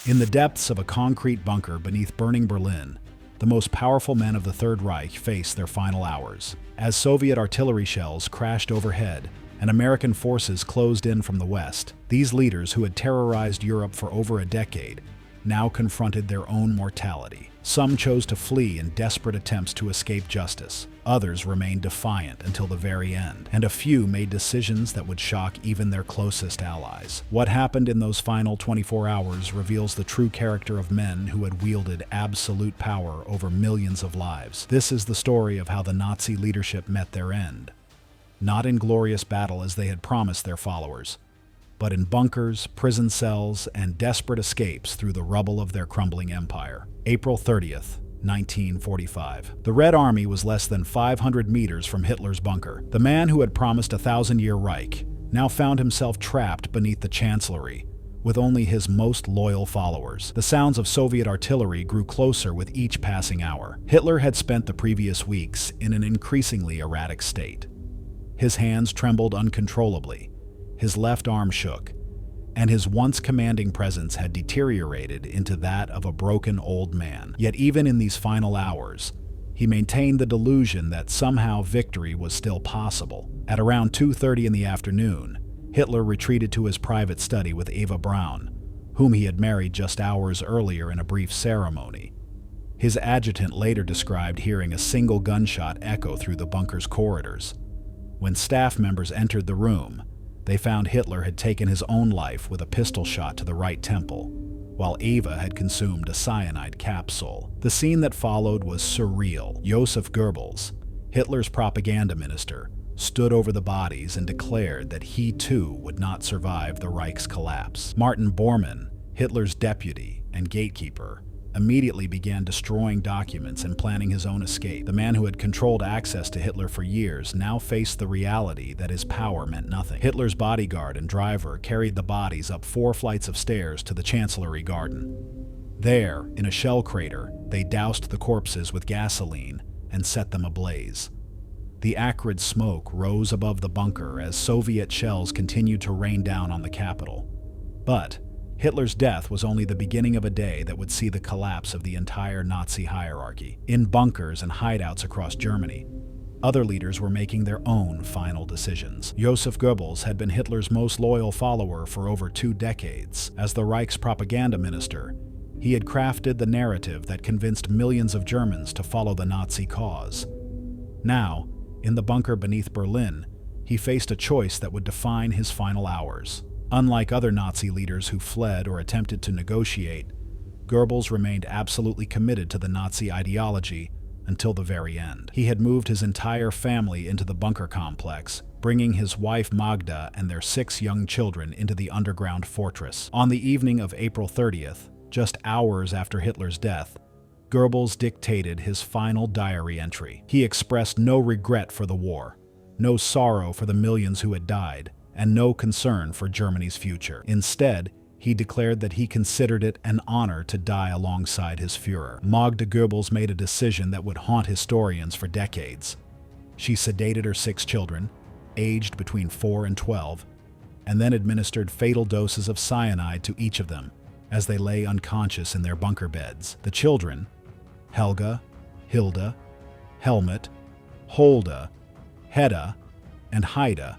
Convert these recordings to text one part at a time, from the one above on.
In the depths of a concrete bunker beneath burning Berlin, the most powerful men of the Third Reich faced their final hours. As Soviet artillery shells crashed overhead and American forces closed in from the west, these leaders who had terrorized Europe for over a decade now confronted their own mortality. Some chose to flee in desperate attempts to escape justice. Others remained defiant until the very end, and a few made decisions that would shock even their closest allies. What happened in those final 24 hours reveals the true character of men who had wielded absolute power over millions of lives. This is the story of how the Nazi leadership met their end. Not in glorious battle as they had promised their followers, but in bunkers, prison cells, and desperate escapes through the rubble of their crumbling empire. April 30th, 1945. The Red Army was less than 500 meters from Hitler's bunker. The man who had promised a 1,000-year Reich now found himself trapped beneath the Chancellery, with only his most loyal followers. The sounds of Soviet artillery grew closer with each passing hour. Hitler had spent the previous weeks in an increasingly erratic state. His hands trembled uncontrollably, his left arm shook, and his once commanding presence had deteriorated into that of a broken old man. Yet even in these final hours, he maintained the delusion that somehow victory was still possible. At around 2:30 in the afternoon, Hitler retreated to his private study with Eva Braun, whom he had married just hours earlier in a brief ceremony. His adjutant later described hearing a single gunshot echo through the bunker's corridors. When staff members entered the room, they found Hitler had taken his own life with a pistol shot to the right temple, while Eva had consumed a cyanide capsule. The scene that followed was surreal. Joseph Goebbels, Hitler's propaganda minister, stood over the bodies and declared that he too would not survive the Reich's collapse. Martin Bormann, Hitler's deputy and gatekeeper, immediately began destroying documents and planning his own escape. The man who had controlled access to Hitler for years now faced the reality that his power meant nothing. Hitler's bodyguard and driver carried the bodies up 4 flights of stairs to the Chancellery garden. There, in a shell crater, they doused the corpses with gasoline and set them ablaze. The acrid smoke rose above the bunker as Soviet shells continued to rain down on the capital. But Hitler's death was only the beginning of a day that would see the collapse of the entire Nazi hierarchy. In bunkers and hideouts across Germany, other leaders were making their own final decisions. Joseph Goebbels had been Hitler's most loyal follower for over 2 decades. As the Reich's propaganda minister, he had crafted the narrative that convinced millions of Germans to follow the Nazi cause. Now, in the bunker beneath Berlin, he faced a choice that would define his final hours. Unlike other Nazi leaders who fled or attempted to negotiate, Goebbels remained absolutely committed to the Nazi ideology until the very end. He had moved his entire family into the bunker complex, bringing his wife Magda and their 6 young children into the underground fortress. On the evening of April 30th, just hours after Hitler's death, Goebbels dictated his final diary entry. He expressed no regret for the war, no sorrow for the millions who had died, and no concern for Germany's future. Instead, he declared that he considered it an honor to die alongside his Führer. Magda Goebbels made a decision that would haunt historians for decades. She sedated her 6 children, aged between 4 and 12, and then administered fatal doses of cyanide to each of them as they lay unconscious in their bunker beds. The children, Helga, Hilda, Helmut, Holda, Hedda, and Haida,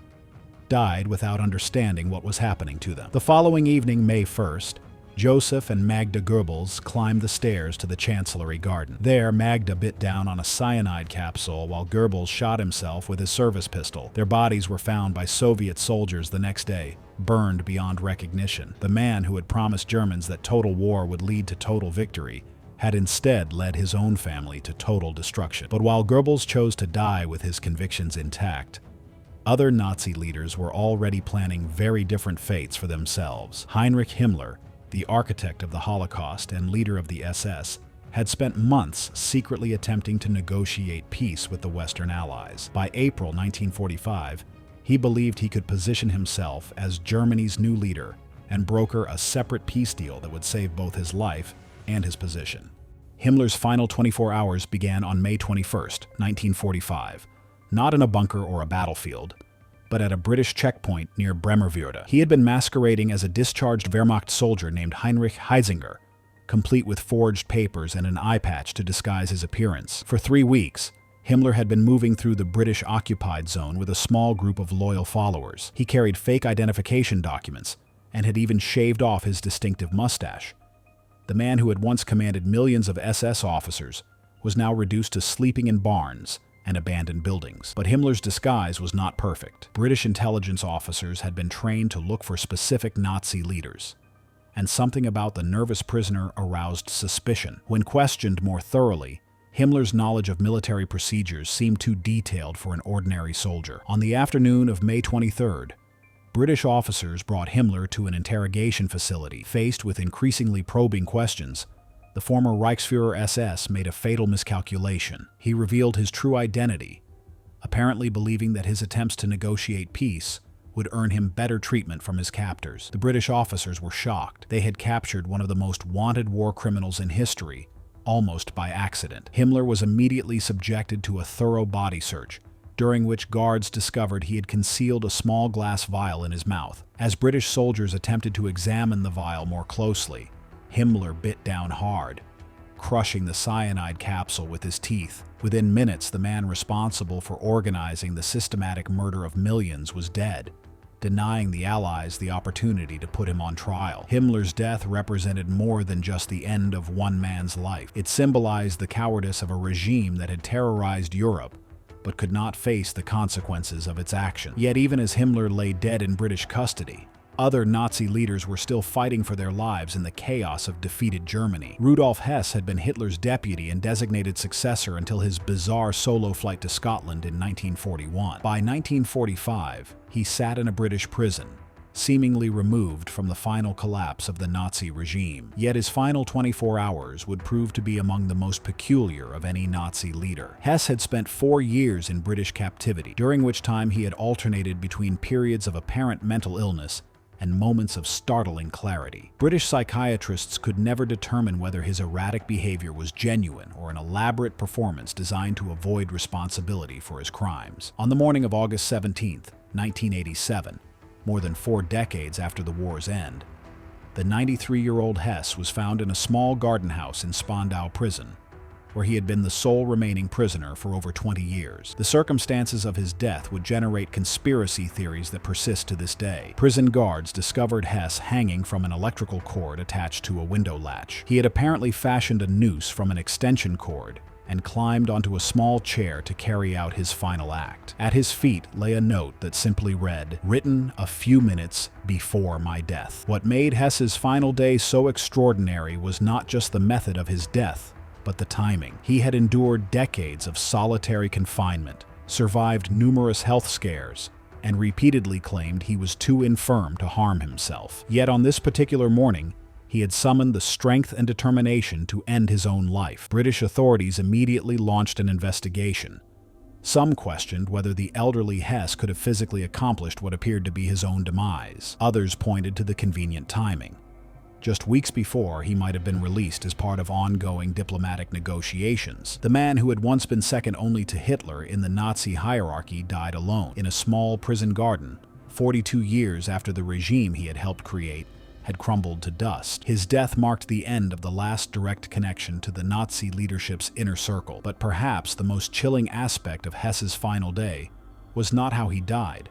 died without understanding what was happening to them. The following evening, May 1st, Joseph and Magda Goebbels climbed the stairs to the Chancellery garden. There, Magda bit down on a cyanide capsule while Goebbels shot himself with his service pistol. Their bodies were found by Soviet soldiers the next day, burned beyond recognition. The man who had promised Germans that total war would lead to total victory had instead led his own family to total destruction. But while Goebbels chose to die with his convictions intact, other Nazi leaders were already planning very different fates for themselves. Heinrich Himmler, the architect of the Holocaust and leader of the SS, had spent months secretly attempting to negotiate peace with the Western Allies. By April 1945, he believed he could position himself as Germany's new leader and broker a separate peace deal that would save both his life and his position. Himmler's final 24 hours began on May 21st, 1945, not in a bunker or a battlefield, but at a British checkpoint near Bremerwörde. He had been masquerading as a discharged Wehrmacht soldier named Heinrich Heisinger, complete with forged papers and an eye patch to disguise his appearance. For 3 weeks, Himmler had been moving through the British-occupied zone with a small group of loyal followers. He carried fake identification documents and had even shaved off his distinctive mustache. The man who had once commanded millions of SS officers was now reduced to sleeping in barns and abandoned buildings. But Himmler's disguise was not perfect. British intelligence officers had been trained to look for specific Nazi leaders, and something about the nervous prisoner aroused suspicion. When questioned more thoroughly, Himmler's knowledge of military procedures seemed too detailed for an ordinary soldier. On the afternoon of May 23rd, British officers brought Himmler to an interrogation facility. Faced with increasingly probing questions, the former Reichsführer SS made a fatal miscalculation. He revealed his true identity, apparently believing that his attempts to negotiate peace would earn him better treatment from his captors. The British officers were shocked. They had captured one of the most wanted war criminals in history, almost by accident. Himmler was immediately subjected to a thorough body search, during which guards discovered he had concealed a small glass vial in his mouth. As British soldiers attempted to examine the vial more closely, Himmler bit down hard, crushing the cyanide capsule with his teeth. Within minutes, the man responsible for organizing the systematic murder of millions was dead, denying the Allies the opportunity to put him on trial. Himmler's death represented more than just the end of one man's life. It symbolized the cowardice of a regime that had terrorized Europe, but could not face the consequences of its action. Yet even as Himmler lay dead in British custody, other Nazi leaders were still fighting for their lives in the chaos of defeated Germany. Rudolf Hess had been Hitler's deputy and designated successor until his bizarre solo flight to Scotland in 1941. By 1945, he sat in a British prison, seemingly removed from the final collapse of the Nazi regime. Yet his final 24 hours would prove to be among the most peculiar of any Nazi leader. Hess had spent 4 years in British captivity, during which time he had alternated between periods of apparent mental illness and moments of startling clarity. British psychiatrists could never determine whether his erratic behavior was genuine or an elaborate performance designed to avoid responsibility for his crimes. On the morning of August 17, 1987, more than 4 decades after the war's end, the 93-year-old Hess was found in a small garden house in Spandau prison, where he had been the sole remaining prisoner for over 20 years. The circumstances of his death would generate conspiracy theories that persist to this day. Prison guards discovered Hess hanging from an electrical cord attached to a window latch. He had apparently fashioned a noose from an extension cord and climbed onto a small chair to carry out his final act. At his feet lay a note that simply read, "Written a few minutes before my death." What made Hess's final day so extraordinary was not just the method of his death, but the timing. He had endured decades of solitary confinement, survived numerous health scares, and repeatedly claimed he was too infirm to harm himself. Yet on this particular morning, he had summoned the strength and determination to end his own life. British authorities immediately launched an investigation. Some questioned whether the elderly Hess could have physically accomplished what appeared to be his own demise. Others pointed to the convenient timing. Just weeks before, he might have been released as part of ongoing diplomatic negotiations. The man who had once been second only to Hitler in the Nazi hierarchy died alone in a small prison garden, 42 years after the regime he had helped create had crumbled to dust. His death marked the end of the last direct connection to the Nazi leadership's inner circle. But perhaps the most chilling aspect of Hess's final day was not how he died,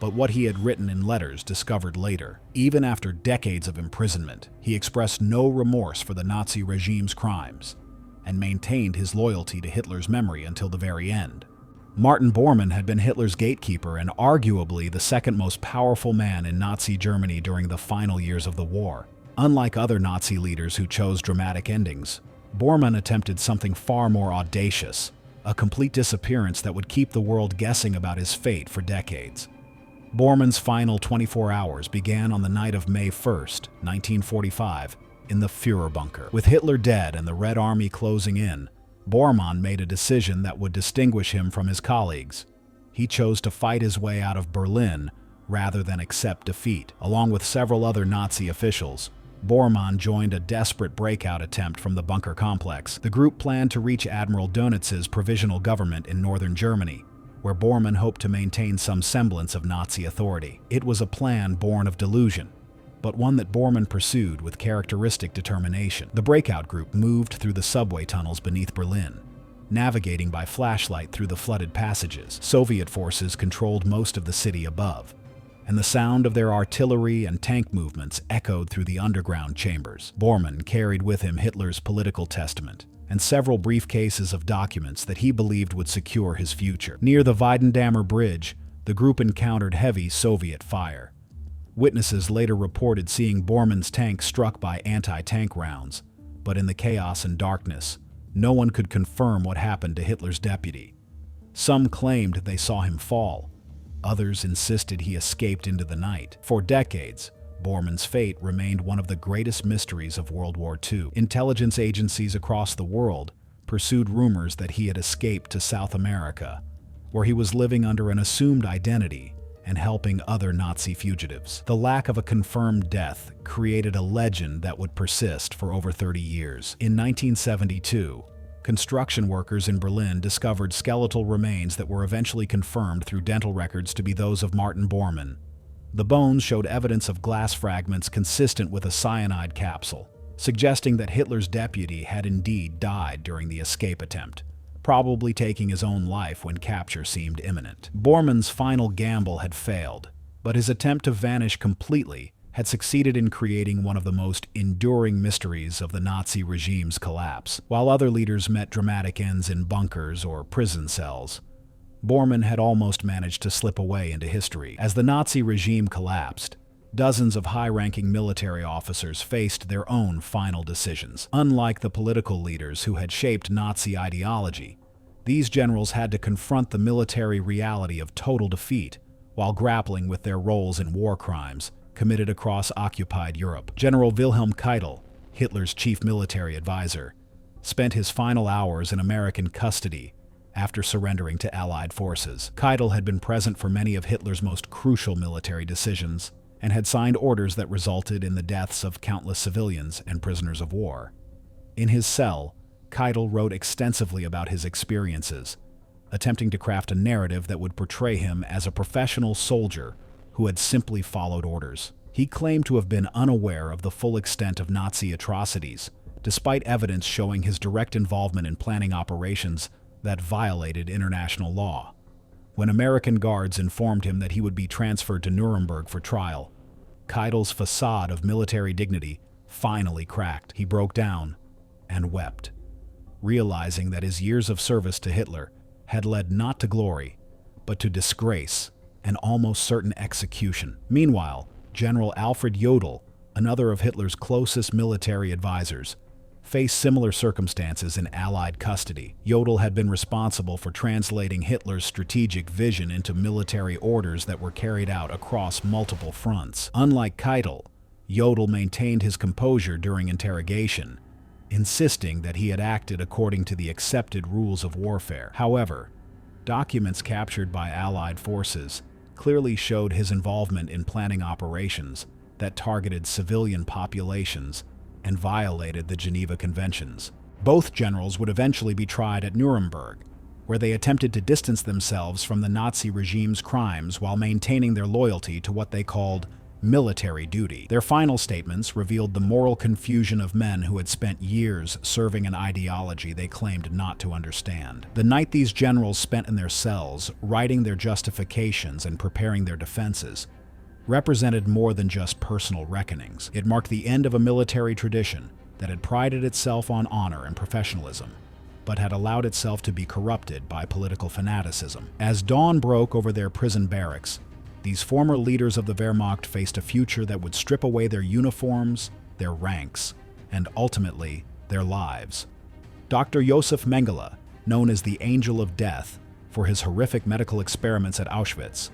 but what he had written in letters discovered later. Even after decades of imprisonment, he expressed no remorse for the Nazi regime's crimes and maintained his loyalty to Hitler's memory until the very end. Martin Bormann had been Hitler's gatekeeper and arguably the second most powerful man in Nazi Germany during the final years of the war. Unlike other Nazi leaders who chose dramatic endings, Bormann attempted something far more audacious, a complete disappearance that would keep the world guessing about his fate for decades. Bormann's final 24 hours began on the night of May 1st, 1945, in the Führer bunker. With Hitler dead and the Red Army closing in, Bormann made a decision that would distinguish him from his colleagues. He chose to fight his way out of Berlin rather than accept defeat. Along with several other Nazi officials, Bormann joined a desperate breakout attempt from the bunker complex. The group planned to reach Admiral Dönitz's provisional government in northern Germany, where Bormann hoped to maintain some semblance of Nazi authority. It was a plan born of delusion, but one that Bormann pursued with characteristic determination. The breakout group moved through the subway tunnels beneath Berlin, navigating by flashlight through the flooded passages. Soviet forces controlled most of the city above, and the sound of their artillery and tank movements echoed through the underground chambers. Bormann carried with him Hitler's political testament and several briefcases of documents that he believed would secure his future. Near the Weidendammer Bridge, the group encountered heavy Soviet fire. Witnesses later reported seeing Bormann's tank struck by anti-tank rounds, but in the chaos and darkness, no one could confirm what happened to Hitler's deputy. Some claimed they saw him fall. Others insisted he escaped into the night. For decades, Bormann's fate remained one of the greatest mysteries of World War II. Intelligence agencies across the world pursued rumors that he had escaped to South America, where he was living under an assumed identity and helping other Nazi fugitives. The lack of a confirmed death created a legend that would persist for over 30 years. In 1972, construction workers in Berlin discovered skeletal remains that were eventually confirmed through dental records to be those of Martin Bormann. The bones showed evidence of glass fragments consistent with a cyanide capsule, suggesting that Hitler's deputy had indeed died during the escape attempt, probably taking his own life when capture seemed imminent. Bormann's final gamble had failed, but his attempt to vanish completely had succeeded in creating one of the most enduring mysteries of the Nazi regime's collapse. While other leaders met dramatic ends in bunkers or prison cells, Bormann had almost managed to slip away into history. As the Nazi regime collapsed, dozens of high-ranking military officers faced their own final decisions. Unlike the political leaders who had shaped Nazi ideology, these generals had to confront the military reality of total defeat while grappling with their roles in war crimes committed across occupied Europe. General Wilhelm Keitel, Hitler's chief military advisor, spent his final hours in American custody after surrendering to Allied forces. Keitel had been present for many of Hitler's most crucial military decisions and had signed orders that resulted in the deaths of countless civilians and prisoners of war. In his cell, Keitel wrote extensively about his experiences, attempting to craft a narrative that would portray him as a professional soldier who had simply followed orders. He claimed to have been unaware of the full extent of Nazi atrocities, despite evidence showing his direct involvement in planning operations that violated international law. When American guards informed him that he would be transferred to Nuremberg for trial, Keitel's facade of military dignity finally cracked. He broke down and wept, realizing that his years of service to Hitler had led not to glory, but to disgrace and almost certain execution. Meanwhile, General Alfred Jodl, another of Hitler's closest military advisors, faced similar circumstances in Allied custody. Jodl had been responsible for translating Hitler's strategic vision into military orders that were carried out across multiple fronts. Unlike Keitel, Jodl maintained his composure during interrogation, insisting that he had acted according to the accepted rules of warfare. However, documents captured by Allied forces clearly showed his involvement in planning operations that targeted civilian populations and violated the Geneva Conventions. Both generals would eventually be tried at Nuremberg, where they attempted to distance themselves from the Nazi regime's crimes while maintaining their loyalty to what they called military duty. Their final statements revealed the moral confusion of men who had spent years serving an ideology they claimed not to understand. The night these generals spent in their cells, writing their justifications and preparing their defenses, represented more than just personal reckonings. It marked the end of a military tradition that had prided itself on honor and professionalism, but had allowed itself to be corrupted by political fanaticism. As dawn broke over their prison barracks, these former leaders of the Wehrmacht faced a future that would strip away their uniforms, their ranks, and ultimately, their lives. Dr. Josef Mengele, known as the Angel of Death for his horrific medical experiments at Auschwitz,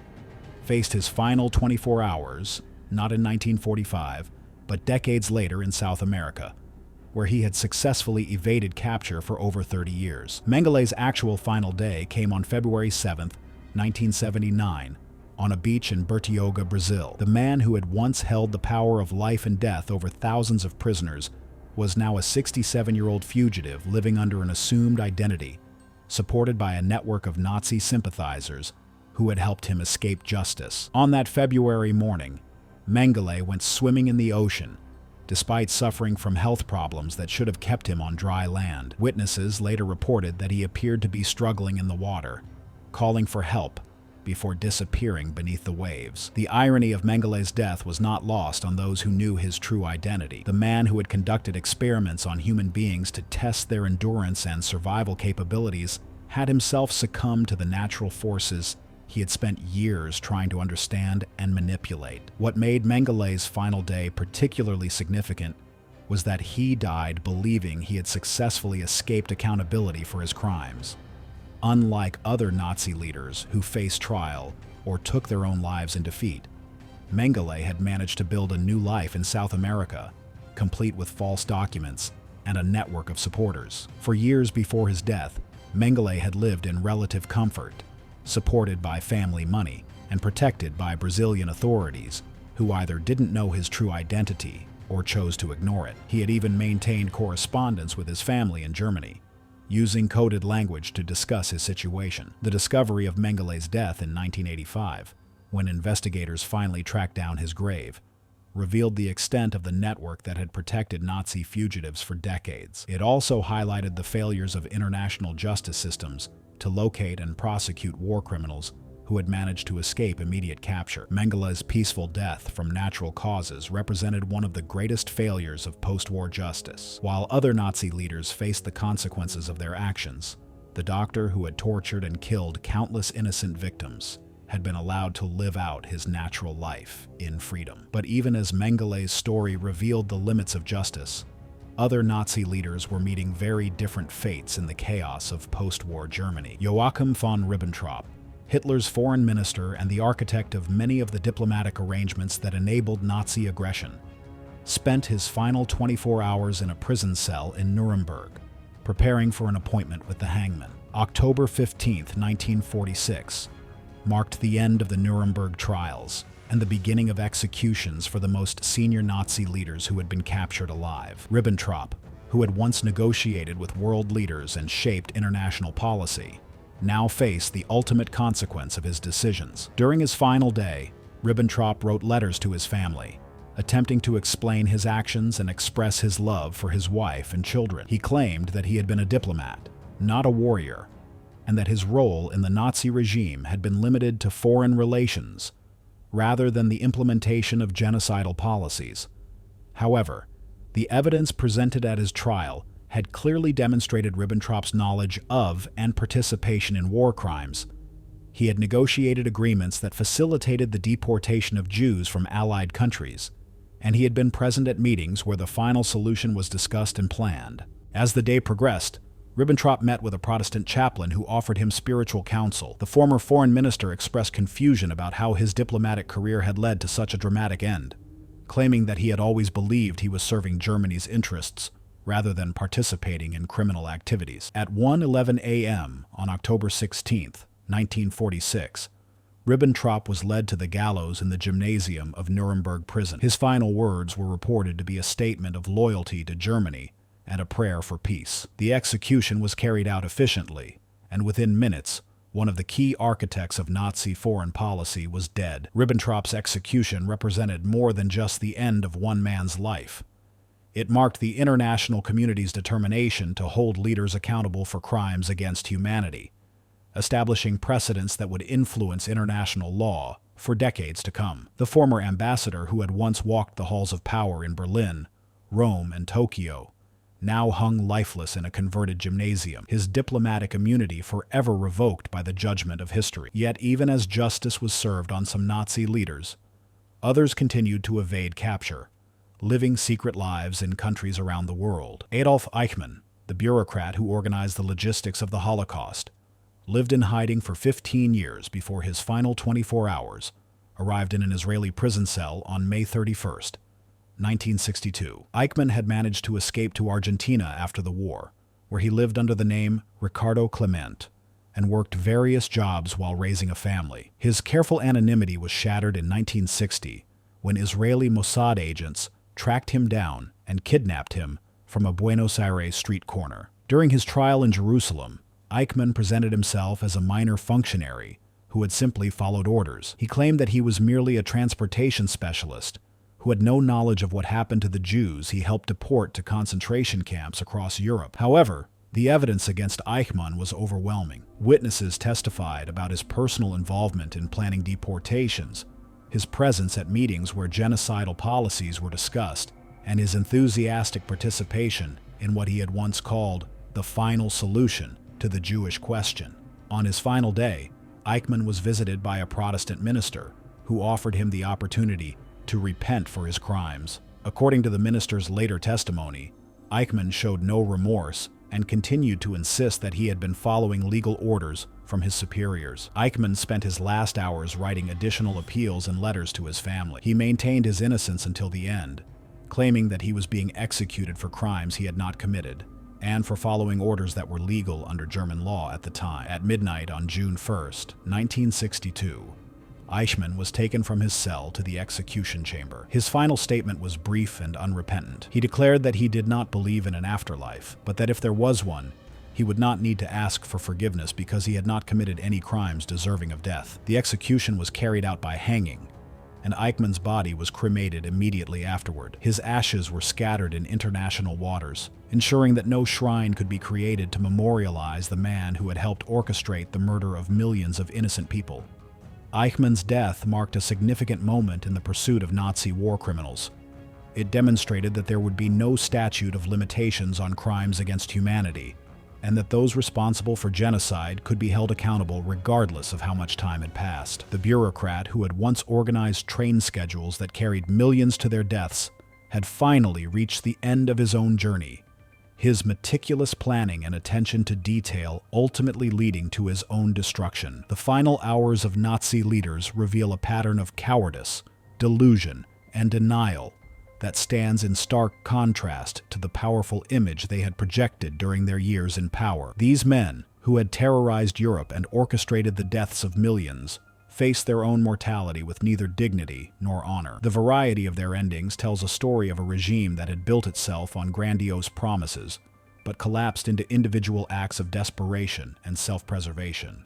faced his final 24 hours, not in 1945, but decades later in South America, where he had successfully evaded capture for over 30 years. Mengele's actual final day came on February 7, 1979, on a beach in Bertioga, Brazil. The man who had once held the power of life and death over thousands of prisoners was now a 67-year-old fugitive living under an assumed identity supported by a network of Nazi sympathizers who had helped him escape justice. On that February morning, Mengele went swimming in the ocean, despite suffering from health problems that should have kept him on dry land. Witnesses later reported that he appeared to be struggling in the water, calling for help before disappearing beneath the waves. The irony of Mengele's death was not lost on those who knew his true identity. The man who had conducted experiments on human beings to test their endurance and survival capabilities had himself succumbed to the natural forces he had spent years trying to understand and manipulate. What made Mengele's final day particularly significant was that he died believing he had successfully escaped accountability for his crimes. Unlike other Nazi leaders who faced trial or took their own lives in defeat, Mengele had managed to build a new life in South America, complete with false documents and a network of supporters. For years before his death, Mengele had lived in relative comfort, supported by family money and protected by Brazilian authorities who either didn't know his true identity or chose to ignore it. He had even maintained correspondence with his family in Germany, using coded language to discuss his situation. The discovery of Mengele's death in 1985, when investigators finally tracked down his grave, revealed the extent of the network that had protected Nazi fugitives for decades. It also highlighted the failures of international justice systems to locate and prosecute war criminals who had managed to escape immediate capture. Mengele's peaceful death from natural causes represented one of the greatest failures of post-war justice. While other Nazi leaders faced the consequences of their actions, the doctor who had tortured and killed countless innocent victims had been allowed to live out his natural life in freedom. But even as Mengele's story revealed the limits of justice, other Nazi leaders were meeting very different fates in the chaos of post-war Germany. Joachim von Ribbentrop, Hitler's foreign minister and the architect of many of the diplomatic arrangements that enabled Nazi aggression, spent his final 24 hours in a prison cell in Nuremberg, preparing for an appointment with the hangman. October 15, 1946, marked the end of the Nuremberg trials and the beginning of executions for the most senior Nazi leaders who had been captured alive. Ribbentrop, who had once negotiated with world leaders and shaped international policy, now faced the ultimate consequence of his decisions. During his final day, Ribbentrop wrote letters to his family, attempting to explain his actions and express his love for his wife and children. He claimed that he had been a diplomat, not a warrior, and that his role in the Nazi regime had been limited to foreign relations rather than the implementation of genocidal policies. However, the evidence presented at his trial had clearly demonstrated Ribbentrop's knowledge of and participation in war crimes. He had negotiated agreements that facilitated the deportation of Jews from Allied countries, and he had been present at meetings where the final solution was discussed and planned. As the day progressed, Ribbentrop met with a Protestant chaplain who offered him spiritual counsel. The former foreign minister expressed confusion about how his diplomatic career had led to such a dramatic end, claiming that he had always believed he was serving Germany's interests rather than participating in criminal activities. At 1:11 a.m. on October 16, 1946, Ribbentrop was led to the gallows in the gymnasium of Nuremberg prison. His final words were reported to be a statement of loyalty to Germany and a prayer for peace. The execution was carried out efficiently, and within minutes, one of the key architects of Nazi foreign policy was dead. Ribbentrop's execution represented more than just the end of one man's life. It marked the international community's determination to hold leaders accountable for crimes against humanity, establishing precedents that would influence international law for decades to come. The former ambassador who had once walked the halls of power in Berlin, Rome, and Tokyo now hung lifeless in a converted gymnasium, his diplomatic immunity forever revoked by the judgment of history. Yet even as justice was served on some Nazi leaders, others continued to evade capture, living secret lives in countries around the world. Adolf Eichmann, the bureaucrat who organized the logistics of the Holocaust, lived in hiding for 15 years before his final 24 hours arrived in an Israeli prison cell on May 31st, 1962. Eichmann had managed to escape to Argentina after the war, where he lived under the name Ricardo Clement and worked various jobs while raising a family. His careful anonymity was shattered in 1960 when Israeli Mossad agents tracked him down and kidnapped him from a Buenos Aires street corner. During his trial in Jerusalem, Eichmann presented himself as a minor functionary who had simply followed orders. He claimed that he was merely a transportation specialist who had no knowledge of what happened to the Jews he helped deport to concentration camps across Europe. However, the evidence against Eichmann was overwhelming. Witnesses testified about his personal involvement in planning deportations, his presence at meetings where genocidal policies were discussed, and his enthusiastic participation in what he had once called the final solution to the Jewish question. On his final day, Eichmann was visited by a Protestant minister who offered him the opportunity to repent for his crimes. According to the minister's later testimony, Eichmann showed no remorse and continued to insist that he had been following legal orders from his superiors. Eichmann spent his last hours writing additional appeals and letters to his family. He maintained his innocence until the end, claiming that he was being executed for crimes he had not committed and for following orders that were legal under German law at the time. At midnight on June 1st, 1962, Eichmann was taken from his cell to the execution chamber. His final statement was brief and unrepentant. He declared that he did not believe in an afterlife, but that if there was one, he would not need to ask for forgiveness because he had not committed any crimes deserving of death. The execution was carried out by hanging, and Eichmann's body was cremated immediately afterward. His ashes were scattered in international waters, ensuring that no shrine could be created to memorialize the man who had helped orchestrate the murder of millions of innocent people. Eichmann's death marked a significant moment in the pursuit of Nazi war criminals. It demonstrated that there would be no statute of limitations on crimes against humanity, and that those responsible for genocide could be held accountable regardless of how much time had passed. The bureaucrat who had once organized train schedules that carried millions to their deaths had finally reached the end of his own journey, his meticulous planning and attention to detail ultimately leading to his own destruction. The final hours of Nazi leaders reveal a pattern of cowardice, delusion, and denial that stands in stark contrast to the powerful image they had projected during their years in power. These men, who had terrorized Europe and orchestrated the deaths of millions, faced their own mortality with neither dignity nor honor. The variety of their endings tells a story of a regime that had built itself on grandiose promises, but collapsed into individual acts of desperation and self-preservation.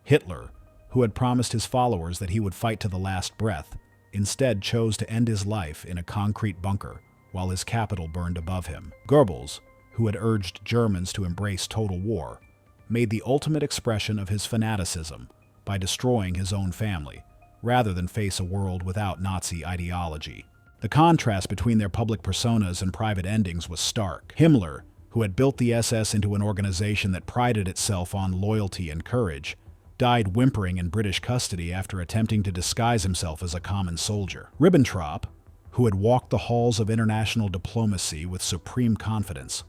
Hitler, who had promised his followers that he would fight to the last breath, instead chose to end his life in a concrete bunker while his capital burned above him. Goebbels, who had urged Germans to embrace total war, made the ultimate expression of his fanaticism by destroying his own family, rather than face a world without Nazi ideology. The contrast between their public personas and private endings was stark. Himmler, who had built the SS into an organization that prided itself on loyalty and courage, died whimpering in British custody after attempting to disguise himself as a common soldier. Ribbentrop, who had walked the halls of international diplomacy with supreme confidence,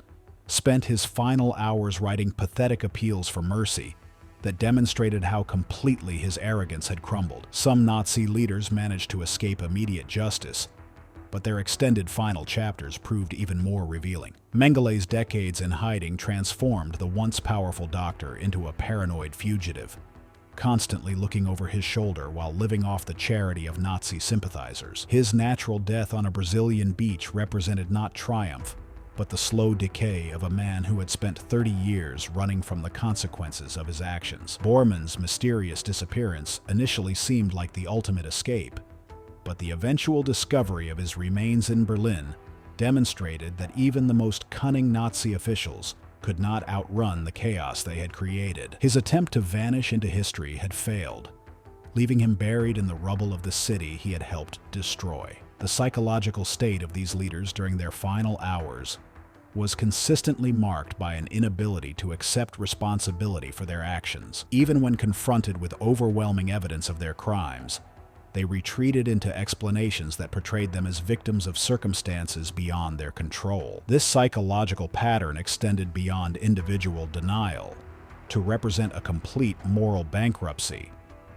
spent his final hours writing pathetic appeals for mercy that demonstrated how completely his arrogance had crumbled. Some Nazi leaders managed to escape immediate justice, but their extended final chapters proved even more revealing. Mengele's decades in hiding transformed the once powerful doctor into a paranoid fugitive, constantly looking over his shoulder while living off the charity of Nazi sympathizers. His natural death on a Brazilian beach represented not triumph, but the slow decay of a man who had spent 30 years running from the consequences of his actions. Bormann's mysterious disappearance initially seemed like the ultimate escape, but the eventual discovery of his remains in Berlin demonstrated that even the most cunning Nazi officials could not outrun the chaos they had created. His attempt to vanish into history had failed, leaving him buried in the rubble of the city he had helped destroy. The psychological state of these leaders during their final hours was consistently marked by an inability to accept responsibility for their actions. Even when confronted with overwhelming evidence of their crimes, they retreated into explanations that portrayed them as victims of circumstances beyond their control. This psychological pattern extended beyond individual denial to represent a complete moral bankruptcy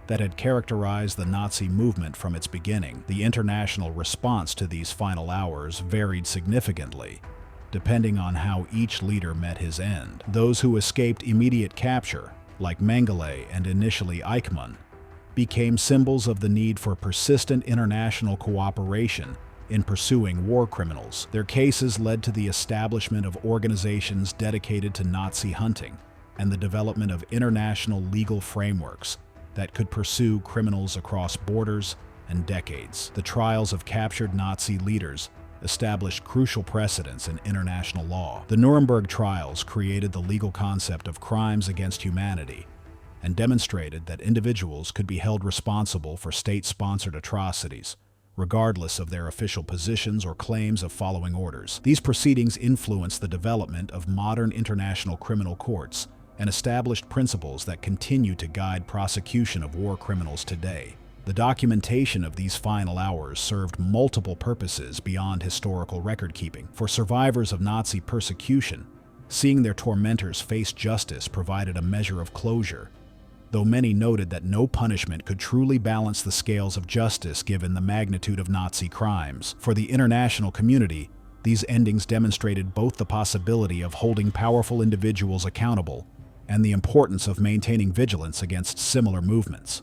that had characterized the Nazi movement from its beginning. The international response to these final hours varied significantly, depending on how each leader met his end. Those who escaped immediate capture, like Mengele and initially Eichmann, became symbols of the need for persistent international cooperation in pursuing war criminals. Their cases led to the establishment of organizations dedicated to Nazi hunting, and the development of international legal frameworks that could pursue criminals across borders and decades. The trials of captured Nazi leaders established crucial precedents in international law. The Nuremberg trials created the legal concept of crimes against humanity and demonstrated that individuals could be held responsible for state-sponsored atrocities, regardless of their official positions or claims of following orders. These proceedings influenced the development of modern international criminal courts and established principles that continue to guide prosecution of war criminals today. The documentation of these final hours served multiple purposes beyond historical record-keeping. For survivors of Nazi persecution, seeing their tormentors face justice provided a measure of closure, though many noted that no punishment could truly balance the scales of justice given the magnitude of Nazi crimes. For the international community, these endings demonstrated both the possibility of holding powerful individuals accountable and the importance of maintaining vigilance against similar movements.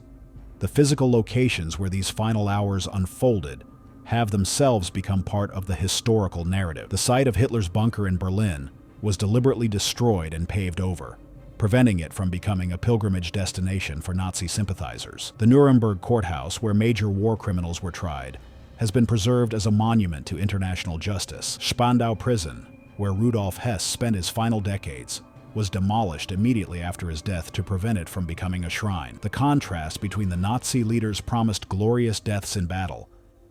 The physical locations where these final hours unfolded have themselves become part of the historical narrative. The site of Hitler's bunker in Berlin was deliberately destroyed and paved over, preventing it from becoming a pilgrimage destination for Nazi sympathizers. The Nuremberg courthouse, where major war criminals were tried, has been preserved as a monument to international justice. Spandau prison, where Rudolf Hess spent his final decades, was demolished immediately after his death to prevent it from becoming a shrine. The contrast between the Nazi leaders' promised glorious deaths in battle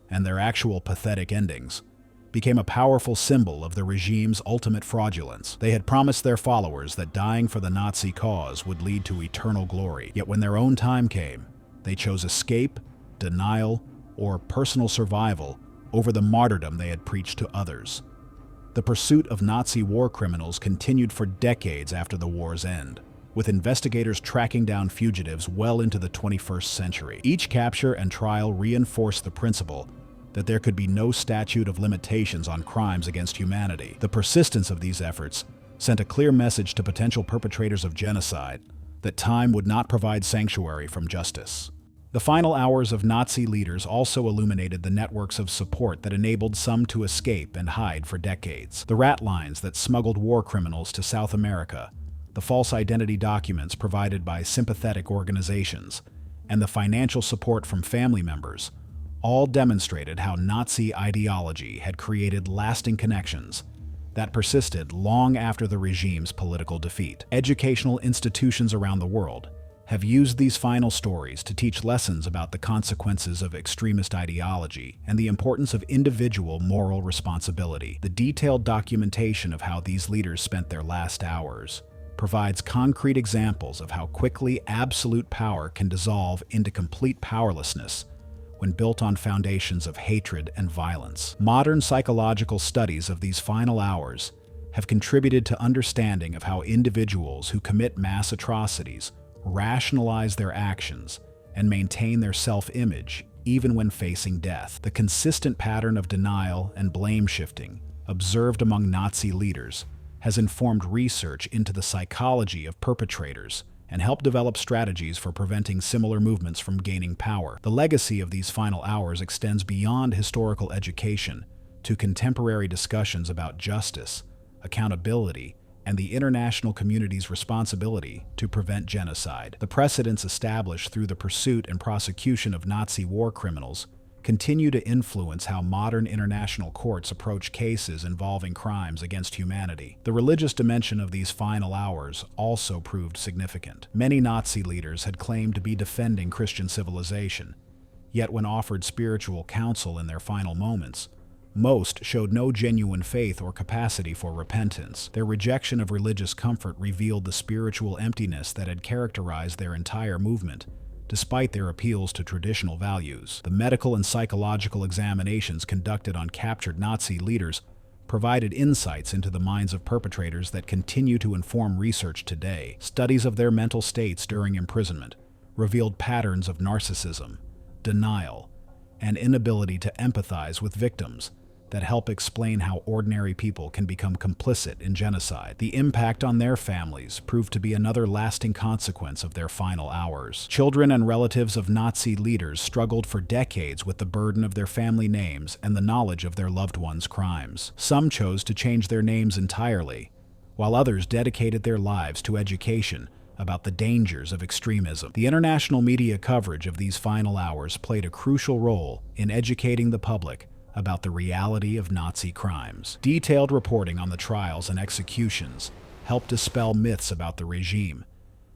and their actual pathetic endings became a powerful symbol of the regime's ultimate fraudulence. They had promised their followers that dying for the Nazi cause would lead to eternal glory. Yet when their own time came, they chose escape, denial, or personal survival over the martyrdom they had preached to others. The pursuit of Nazi war criminals continued for decades after the war's end, with investigators tracking down fugitives well into the 21st century. Each capture and trial reinforced the principle that there could be no statute of limitations on crimes against humanity. The persistence of these efforts sent a clear message to potential perpetrators of genocide that time would not provide sanctuary from justice. The final hours of Nazi leaders also illuminated the networks of support that enabled some to escape and hide for decades. The rat lines that smuggled war criminals to South America, the false identity documents provided by sympathetic organizations, and the financial support from family members all demonstrated how Nazi ideology had created lasting connections that persisted long after the regime's political defeat. Educational institutions around the world have used these final stories to teach lessons about the consequences of extremist ideology and the importance of individual moral responsibility. The detailed documentation of how these leaders spent their last hours provides concrete examples of how quickly absolute power can dissolve into complete powerlessness when built on foundations of hatred and violence. Modern psychological studies of these final hours have contributed to understanding of how individuals who commit mass atrocities rationalize their actions and maintain their self-image even when facing death. The consistent pattern of denial and blame shifting observed among Nazi leaders has informed research into the psychology of perpetrators and helped develop strategies for preventing similar movements from gaining power. The legacy of these final hours extends beyond historical education to contemporary discussions about justice, accountability, and the international community's responsibility to prevent genocide. The precedents established through the pursuit and prosecution of Nazi war criminals continue to influence how modern international courts approach cases involving crimes against humanity. The religious dimension of these final hours also proved significant. Many Nazi leaders had claimed to be defending Christian civilization, yet when offered spiritual counsel in their final moments, most showed no genuine faith or capacity for repentance. Their rejection of religious comfort revealed the spiritual emptiness that had characterized their entire movement, despite their appeals to traditional values. The medical and psychological examinations conducted on captured Nazi leaders provided insights into the minds of perpetrators that continue to inform research today. Studies of their mental states during imprisonment revealed patterns of narcissism, denial, and inability to empathize with victims that help explain how ordinary people can become complicit in genocide. The impact on their families proved to be another lasting consequence of their final hours. Children and relatives of Nazi leaders struggled for decades with the burden of their family names and the knowledge of their loved ones' crimes. Some chose to change their names entirely, while others dedicated their lives to education about the dangers of extremism. The international media coverage of these final hours played a crucial role in educating the public about the reality of Nazi crimes. Detailed reporting on the trials and executions helped dispel myths about the regime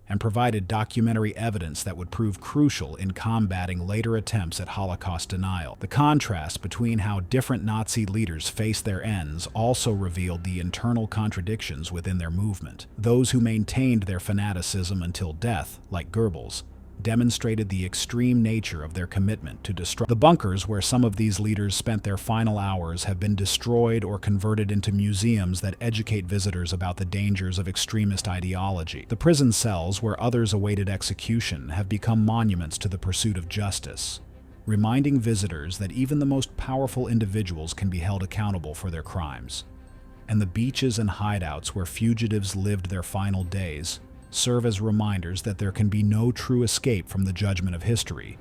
and provided documentary evidence that would prove crucial in combating later attempts at Holocaust denial. The contrast between how different Nazi leaders faced their ends also revealed the internal contradictions within their movement. Those who maintained their fanaticism until death, like Goebbels, demonstrated the extreme nature of their commitment to destroy. The bunkers where some of these leaders spent their final hours have been destroyed or converted into museums that educate visitors about the dangers of extremist ideology. The prison cells where others awaited execution have become monuments to the pursuit of justice, reminding visitors that even the most powerful individuals can be held accountable for their crimes. And the beaches and hideouts where fugitives lived their final days serve as reminders that there can be no true escape from the judgment of history,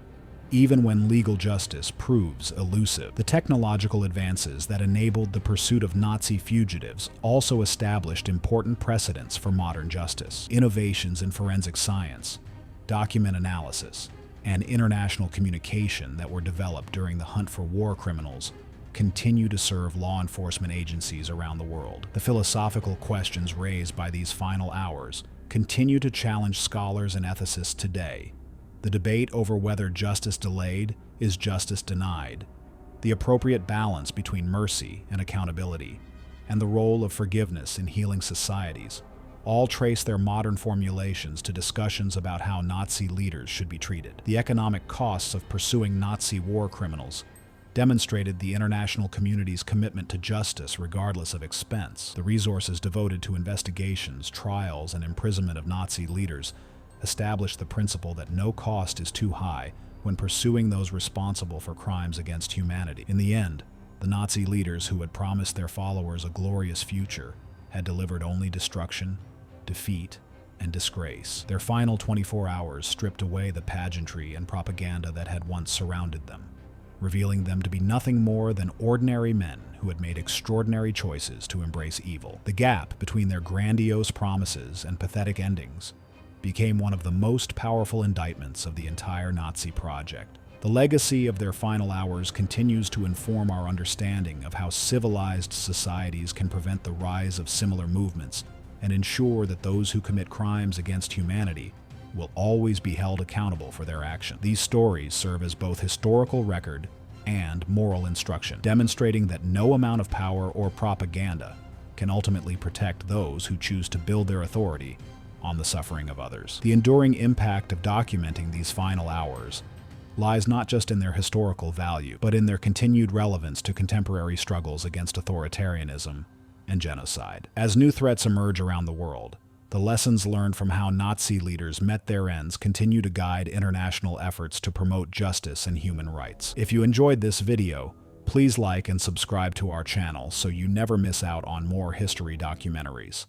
even when legal justice proves elusive. The technological advances that enabled the pursuit of Nazi fugitives also established important precedents for modern justice. Innovations in forensic science, document analysis, and international communication that were developed during the hunt for war criminals continue to serve law enforcement agencies around the world. The philosophical questions raised by these final hours continue to challenge scholars and ethicists today. The debate over whether justice delayed is justice denied, the appropriate balance between mercy and accountability, and the role of forgiveness in healing societies all trace their modern formulations to discussions about how Nazi leaders should be treated. The economic costs of pursuing Nazi war criminals demonstrated the international community's commitment to justice regardless of expense. The resources devoted to investigations, trials, and imprisonment of Nazi leaders established the principle that no cost is too high when pursuing those responsible for crimes against humanity. In the end, the Nazi leaders who had promised their followers a glorious future had delivered only destruction, defeat, and disgrace. Their final 24 hours stripped away the pageantry and propaganda that had once surrounded them, revealing them to be nothing more than ordinary men who had made extraordinary choices to embrace evil. The gap between their grandiose promises and pathetic endings became one of the most powerful indictments of the entire Nazi project. The legacy of their final hours continues to inform our understanding of how civilized societies can prevent the rise of similar movements and ensure that those who commit crimes against humanity will always be held accountable for their action. These stories serve as both historical record and moral instruction, demonstrating that no amount of power or propaganda can ultimately protect those who choose to build their authority on the suffering of others. The enduring impact of documenting these final hours lies not just in their historical value, but in their continued relevance to contemporary struggles against authoritarianism and genocide. As new threats emerge around the world, the lessons learned from how Nazi leaders met their ends continue to guide international efforts to promote justice and human rights. If you enjoyed this video, please like and subscribe to our channel so you never miss out on more history documentaries.